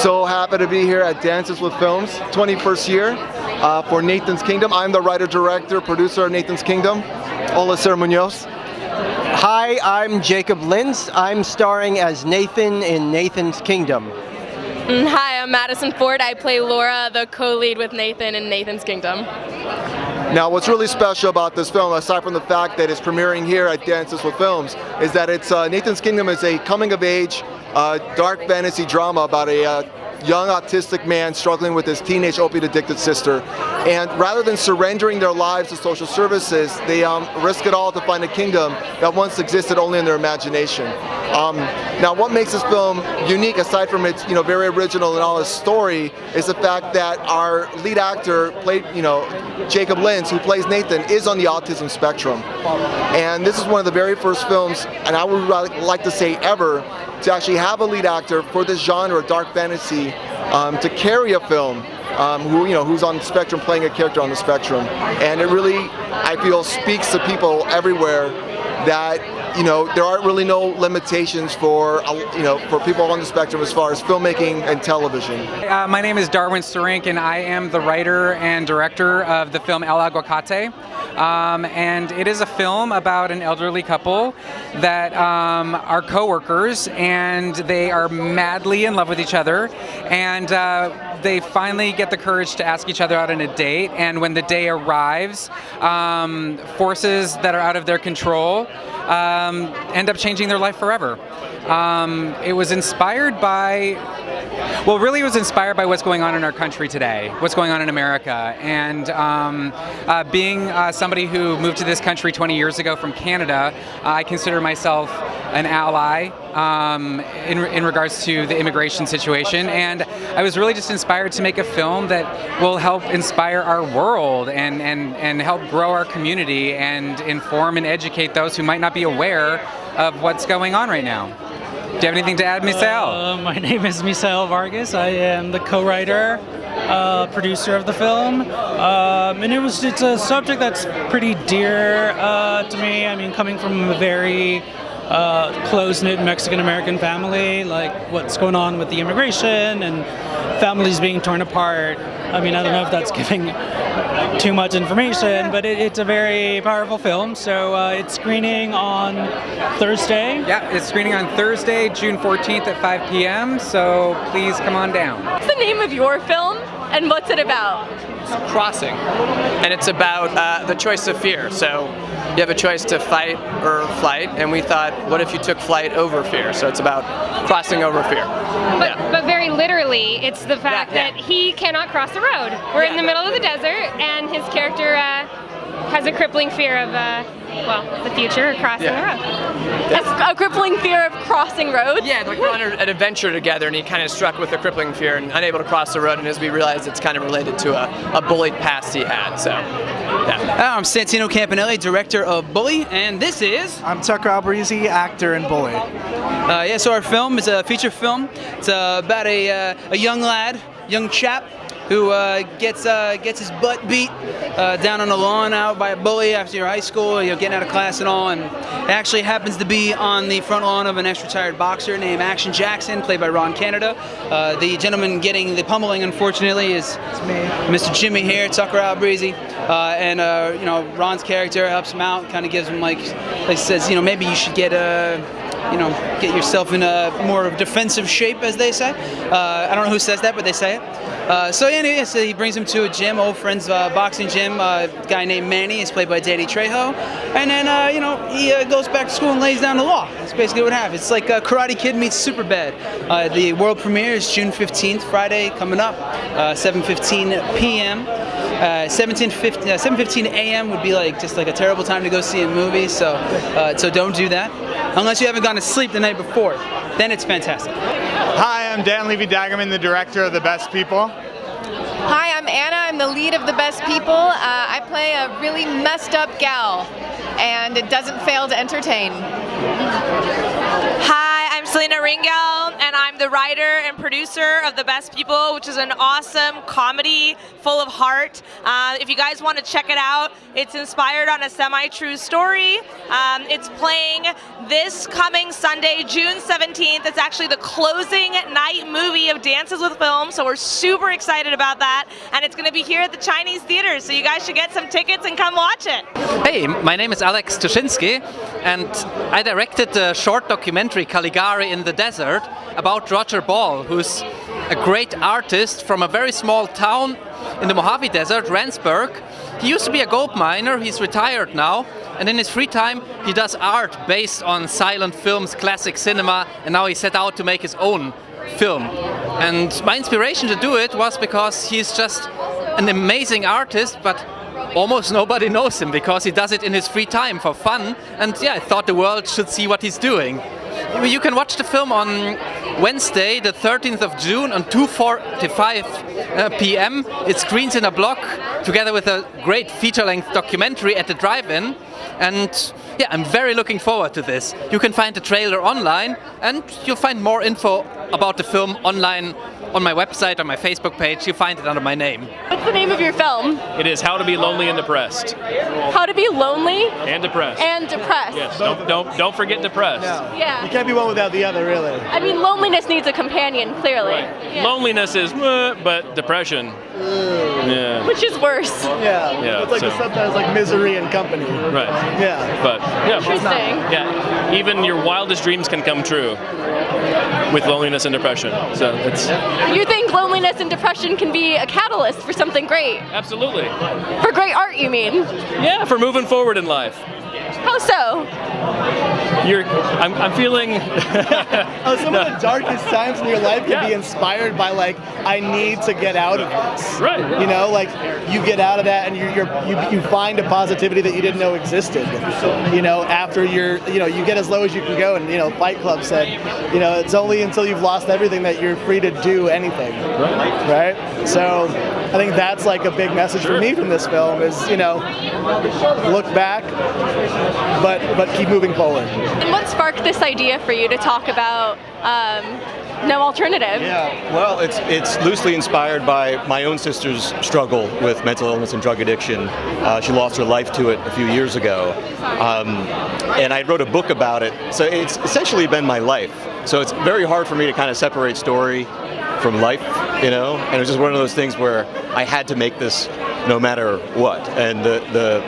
So happy to be here at Dances with Films, 21st year for Nathan's Kingdom. I'm the writer-director, producer of Nathan's Kingdom. Hola, Sir Munoz. Hi, I'm Jacob Lintz. I'm starring as Nathan in Nathan's Kingdom. Hi, I'm Madison Ford. I play Laura, the co-lead with Nathan in Nathan's Kingdom. Now, what's really special about this film, aside from the fact that it's premiering here at Dances with Films, is that it's Nathan's Kingdom is a coming-of-age, dark fantasy drama about a young autistic man struggling with his teenage opiate-addicted sister. And rather than surrendering their lives to social services, they risk it all to find a kingdom that once existed only in their imagination. Now, what makes this film unique, aside from its very original and all its story, is the fact that our lead actor, Jacob Lintz, who plays Nathan, is on the autism spectrum. And this is one of the very first films, and I would like to say ever, to actually have a lead actor for this genre, dark fantasy, to carry a film who's on the spectrum, playing a character on the spectrum. And it really, I feel, speaks to people everywhere that there aren't really no limitations for for people on the spectrum as far as filmmaking and television. My name is Darwin Sarink, and I am the writer and director of the film Agua Conte. And it is a film about an elderly couple that are co-workers, and they are madly in love with each other, and they finally get the courage to ask each other out on a date. And when the day arrives, forces that are out of their control end up changing their life forever. It was inspired by, it was inspired by what's going on in our country today, what's going on in America. And being somebody who moved to this country 20 years ago from Canada, I consider myself an ally in regards to the immigration situation. And I was really just inspired to make a film that will help inspire our world and help grow our community and inform and educate those who might not be aware of what's going on right now. Do you have anything to add, Misael? My name is Misael Vargas. I am the co-writer, producer of the film, and it's a subject that's pretty dear to me. I mean, coming from a very close-knit Mexican-American family, like what's going on with the immigration and families being torn apart. I mean, I don't know if that's giving too much information, but it's a very powerful film. So it's screening on Thursday. Yeah, it's screening on Thursday, June 14th at 5 p.m. So please come on down. What's the name of your film, and what's it about? It's Crossing, and it's about the choice of fear. So you have a choice to fight or flight, and we thought, what if you took flight over fear? So it's about crossing over fear. But very literally, it's the fact that he cannot cross the road. We're in the middle of the desert, and his character has a crippling fear of, the future, or crossing the road. A crippling fear of crossing roads? Yeah, like we're on an adventure together, and he kind of struck with a crippling fear and unable to cross the road, and as we realized, it's kind of related to a bullied past he had, so, yeah. I'm Santino Campanelli, director of Bully, and this is... I'm Tucker Albrisi, actor in Bully. So our film is a feature film. It's about a young chap, who gets his butt beat down on the lawn out by a bully after your high school, getting out of class and all, and it actually happens to be on the front lawn of an ex-retired boxer named Action Jackson, played by Ron Canada. The gentleman getting the pummeling, unfortunately, is Mr. Jimmy here, Tucker Albrisi, and Ron's character helps him out, kind of gives him says, maybe you should get get yourself in a more defensive shape, as they say. I don't know who says that, but they say it. So he brings him to a gym, old friend's boxing gym. A guy named Manny is played by Danny Trejo, and then he goes back to school and lays down the law. That's basically what happens. It's like Karate Kid meets Superbad. The world premiere is June 15th, Friday, coming up, 7:15 p.m. 7:15 a.m. would be just like a terrible time to go see a movie. So don't do that unless you haven't gone to sleep the night before. Then it's fantastic. Hi, I'm Dan Levy-Daggerman, the director of The Best People. Hi, I'm Anna. I'm the lead of The Best People. I play a really messed up gal, and it doesn't fail to entertain. Hi, I'm Selena Ringel, and I'm the writer and producer of The Best People, which is an awesome comedy full of heart. If you guys want to check it out, it's inspired on a semi-true story. It's playing this coming Sunday, June 17th. It's actually the closing night movie of Dances with Film, so we're super excited about that. And it's going to be here at the Chinese Theater, so you guys should get some tickets and come watch it. Hey, my name is Alex Tuschinski, and I directed the short documentary Caligari in the Desert about Roger Ball, who's a great artist from a very small town in the Mojave Desert, Randsburg. He used to be a gold miner, he's retired now, and in his free time he does art based on silent films, classic cinema, and now he set out to make his own film. And my inspiration to do it was because he's just an amazing artist, but almost nobody knows him because he does it in his free time for fun, and yeah, I thought the world should see what he's doing. You can watch the film on Wednesday, the 13th of June, on 2:45 p.m. It screens in a block together with a great feature-length documentary at the drive-in. And yeah, I'm very looking forward to this. You can find the trailer online, and you'll find more info about the film online on my website, on my Facebook page. You find it under my name. What's the name of your film? It is How to Be Lonely and Depressed. How to be lonely and depressed. And depressed. Yes. Don't forget depressed. No. Yeah. You can't be one without the other, really. I mean, loneliness needs a companion, clearly. Right. Yeah. Loneliness is, but depression. Yeah. Which is worse. Yeah. It's like sometimes like misery and company. Right. Yeah. But yeah. Interesting. Yeah. Even your wildest dreams can come true with loneliness and depression. So it's. You think loneliness and depression can be a catalyst for something great? Absolutely. For great art, you mean? Yeah, for moving forward in life. How so? I'm feeling. Some of the darkest times in your life can be inspired by like, I need to get out of this. Right. You know, like you get out of that and you find a positivity that you didn't know existed. You know, after you get as low as you can go, and Fight Club said, it's only until you've lost everything that you're free to do anything. Right? So I think that's like a big message for me from this film is, look back, but keep moving forward. And what sparked this idea for you to talk about No Alternative? Yeah, well, it's loosely inspired by my own sister's struggle with mental illness and drug addiction. She lost her life to it a few years ago, and I wrote a book about it. So it's essentially been my life. So it's very hard for me to kind of separate story from life, and it was just one of those things where I had to make this no matter what. And the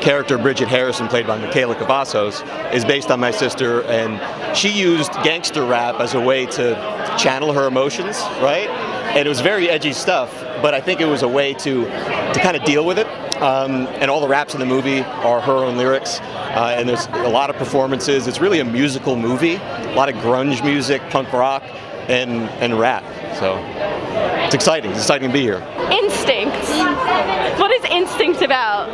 character Bridget Harrison, played by Michaela Cavazos, is based on my sister, and she used gangster rap as a way to channel her emotions, right? And it was very edgy stuff, but I think it was a way to kind of deal with it. And all the raps in the movie are her own lyrics, and there's a lot of performances. It's really a musical movie, a lot of grunge music, punk rock, and rap. So it's exciting. It's exciting to be here. Instinct. What is Instinct about?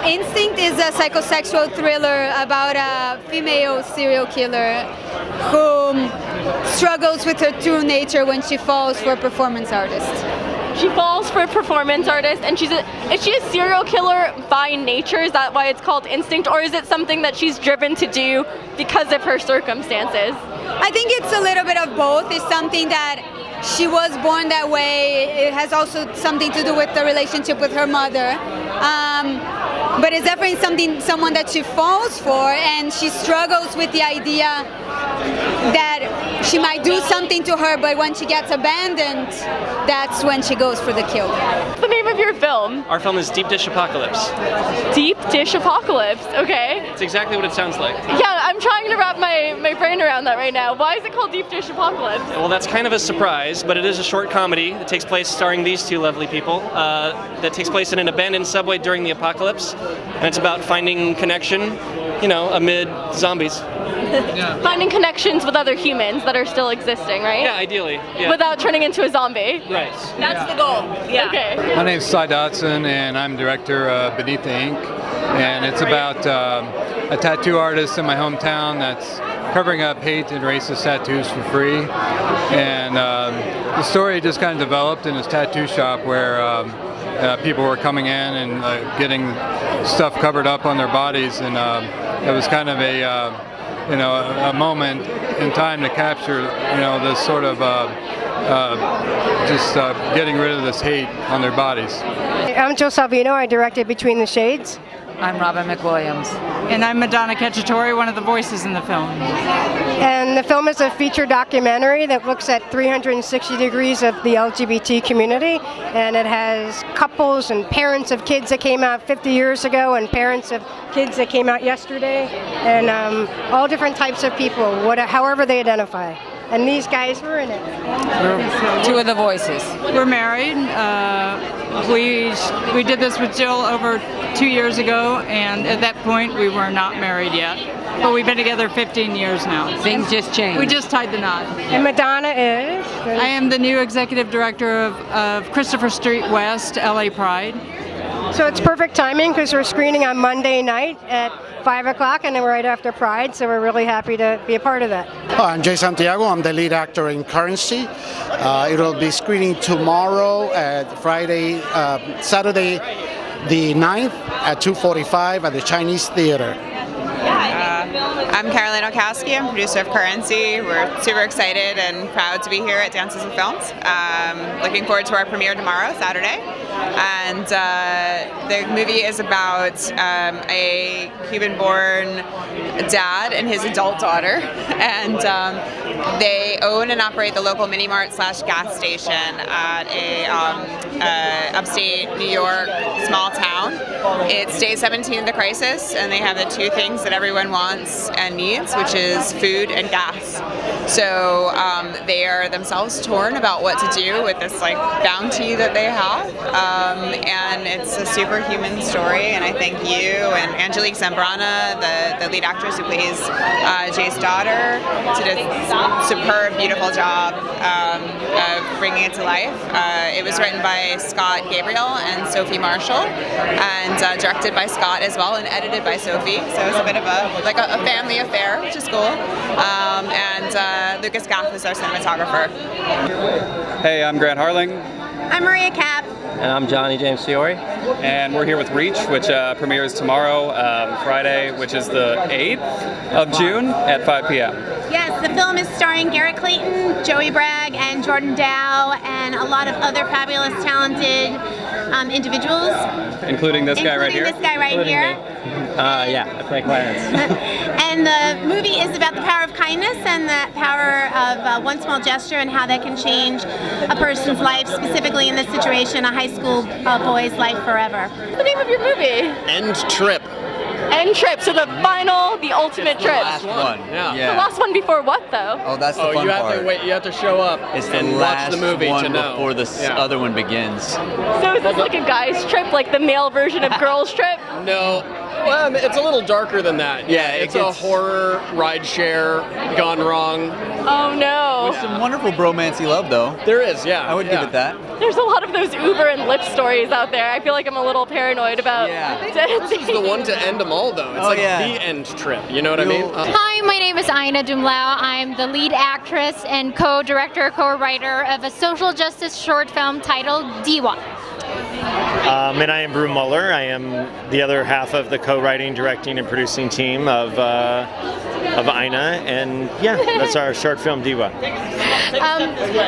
Instinct is a psychosexual thriller about a female serial killer who struggles with her true nature when she falls for a performance artist. She falls for a performance artist, and is she a serial killer by nature? Is that why it's called Instinct, or is it something that she's driven to do because of her circumstances? I think it's a little bit of both. It's something that she was born that way. It has also something to do with the relationship with her mother. But it's definitely someone that she falls for, and she struggles with the idea that she might do something to her, but when she gets abandoned, that's when she goes for the kill. What's the name of your film? Our film is Deep Dish Apocalypse. Deep Dish Apocalypse, okay. It's exactly what it sounds like. Yeah, I'm trying to wrap my brain around that right now. Why is it called Deep Dish Apocalypse? Well, that's kind of a surprise, but it is a short comedy that takes place starring these two lovely people, that takes place in an abandoned subway during the apocalypse, and it's about finding connection, amid zombies. Finding connections with other humans that are still existing, right? Yeah, ideally. Yeah. Without turning into a zombie. Right. That's the goal. Yeah. Okay. My name's Cy Dodson, and I'm director of Beneath the Ink, and it's about a tattoo artist in my hometown that's covering up hate and racist tattoos for free. And the story just kind of developed in his tattoo shop where people were coming in and getting stuff covered up on their bodies, and it was kind of a a moment in time to capture, this sort of just getting rid of this hate on their bodies. I'm Joe Salvino. I directed Between the Shades. I'm Robin McWilliams. And I'm Madonna Cacciatore, one of the voices in the film. And the film is a feature documentary that looks at 360 degrees of the LGBT community. And it has couples and parents of kids that came out 50 years ago and parents of kids that came out yesterday. And all different types of people, however they identify. And these guys were in it. We're two of the voices. We're married. We did this with Jill over 2 years ago, and at that point we were not married yet. But we've been together 15 years now. Things just changed. We just tied the knot. And Madonna is? I am the new executive director of Christopher Street West, LA Pride. So it's perfect timing because we're screening on Monday night at 5 o'clock and then right after Pride, so we're really happy to be a part of that. I'm Jay Santiago. I'm the lead actor in Currency. It will be screening tomorrow at Saturday the 9th at 2:45 at the Chinese Theater. I'm Caroline Okowski. I'm producer of Currency. We're super excited and proud to be here at Dances with Films. Looking forward to our premiere tomorrow, Saturday. And the movie is about a Cuban-born dad and his adult daughter. And they own and operate the local mini-mart/gas station at a upstate New York small town. It's day 17 of the crisis, and they have the two things that everyone wants and needs, which is food and gas. So they are themselves torn about what to do with this bounty that they have, and it's a superhuman story. And I thank you and Angelique Zambrana, the lead actress who plays Jay's daughter, did a superb, beautiful job of bringing it to life. It was written by Scott Gabriel and Sophie Marshall, and directed by Scott as well, and edited by Sophie. So it was a bit of a family affair, which is cool. And Lucas Gaff is our cinematographer. Hey, I'm Grant Harling. I'm Maria Kapp. And I'm Johnny James Fiore. And we're here with Reach, which premieres tomorrow, Friday, which is the 8th of June at 5 p.m. Yes, the film is starring Garrett Clayton, Joey Bragg, and Jordan Dow, and a lot of other fabulous, talented individuals. Including this guy right here? Including this guy right here. Yeah, I play Clarence. And the movie is about the power of kindness and the power of one small gesture and how that can change a person's life, specifically in this situation, a high school boy's life forever. What's the name of your movie? End Trip. End Trip, so the ultimate trip. The last one, yeah. The last one before what, though? Oh, that's the fun part. You have to show up and watch the movie to know. Before the other one begins. So is this like a guy's trip, like the male version of girls' trip? No. Well, it's a little darker than that. Yeah, it's a horror ride share gone wrong. Oh no. With some wonderful bromancy love, though. There is, yeah. I would give it that. There's a lot of those Uber and Lyft stories out there. I feel like I'm a little paranoid about. This is the one to end them all, though. It's the end trip. You know what I mean? Hi, my name is Aina Dumlau. I'm the lead actress and co-director, co-writer of a social justice short film titled Ewok. And I am Brew Muller. I am the other half of the co-writing, directing, and producing team of Aina, and that's our short film Ewok.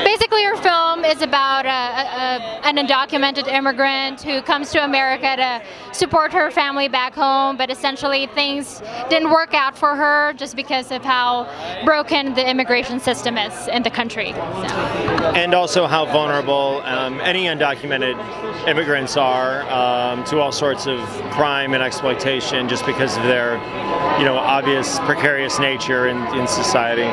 Basically, our film is about an undocumented immigrant who comes to America to support her family back home, but essentially things didn't work out for her just because of how broken the immigration system is in the country. And also how vulnerable any undocumented immigrants are to all sorts of crime and exploitation just because of their, obvious precarious nature in society.